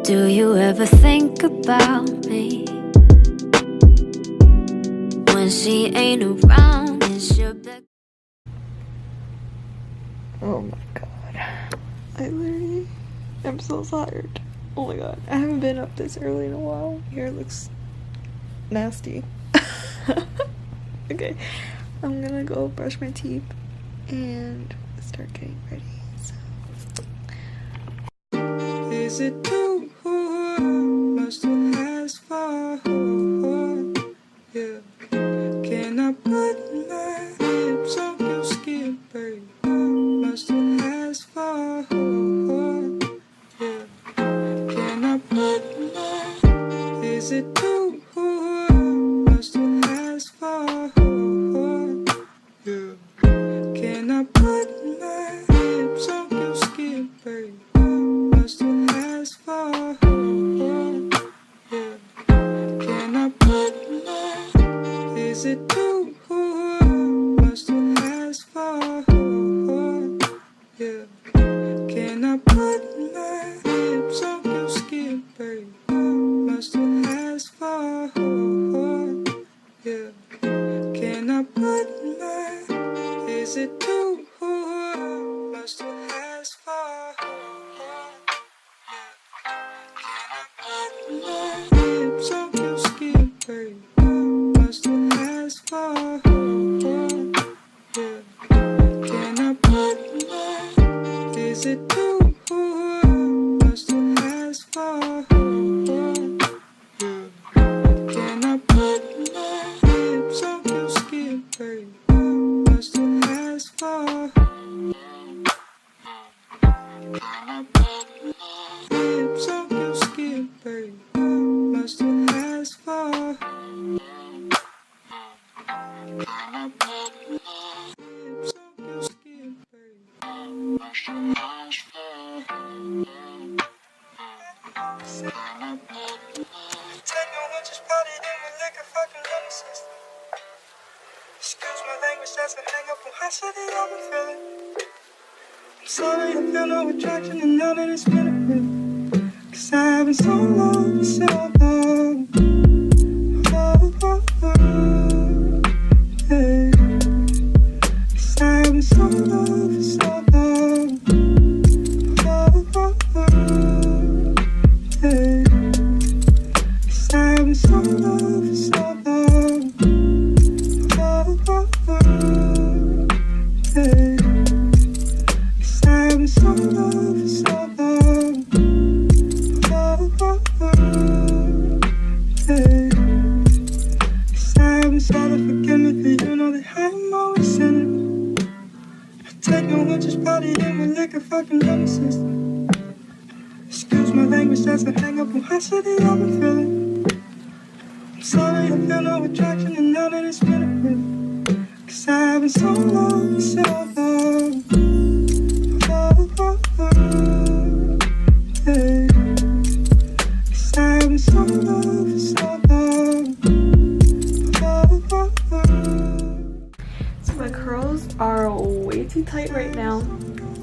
Do you ever think about me when she ain't around? Is your back? Oh my god. I literally am so tired. Oh my god. I haven't been up this early in a while. Hair looks nasty. Okay. I'm gonna go brush my teeth and start getting ready. So. Is it too much to ask for? Yeah. Can I put my lips on your skin, baby? Much to ask for? Yeah. Can I put my? Is it too much to ask for? Yeah. Can I put my lips on your skin, baby? Much to ask for? Yeah. Can I put my? Is it too much to ask for? Yeah. Can I put my lips on your skin, baby? Much to ask for? Yeah. Can I put my? Is it too much to ask for? Can I put my lips on your skin, baby? Much to ask for? Yeah. Can I put my? Is it too much to ask for? Yeah. Can I put my lips on your skin, baby? Much to ask for? Can I put my lips on your skin, baby? Much to ask for? Can I put my lips on your skin, baby? Much to ask for? Can I put my? Take no one just party in my liquor, fucking love the system. Excuse my language, that's a hang up on high city, I've been feeling. I'm sorry, I feel no attraction, and now that it's been a minute. 'Cause I've been so long, so long. Hey. 'Cause I've been so long for so long. Hey. 'Cause I've been so long for so long. Hey. 'Cause I've been so long for so long. Hey. 'Cause I've been sorry, forgive me, for you know that I'm always sinning. I take no one just party in my liquor, fucking love the system. Excuse my language, that's a hang up on high city, I've been feeling. I'm sorry, I feel no attraction, and now that it's been a minute. 'Cause I've been so long, so long. Hey. 'Cause I've been so long for so long. So my curls are way too tight right now.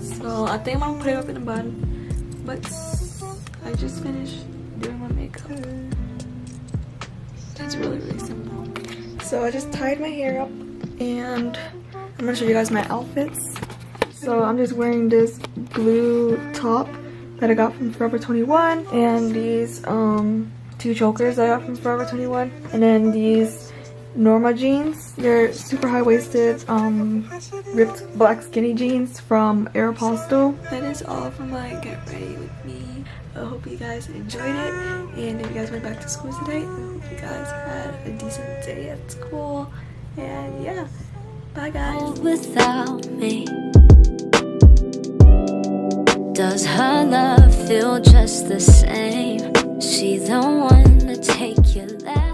So I think I'm gonna put it up in a bun. But I just finished doing my makeup. It's really, really simple. So I just tied my hair up and I'm gonna show you guys my outfits. So I'm just wearing this blue top that I got from Forever 21 and these two chokers that I got from Forever 21 and then these Norma jeans. They're super high-waisted ripped black skinny jeans from Aeropostale. That is all for my get ready with me. I hope you guys enjoyed it, and if you guys went back to school today, I hope you guys had a decent day at school. And yeah, bye guys. Without me, does her love feel just the same? She the one to take your last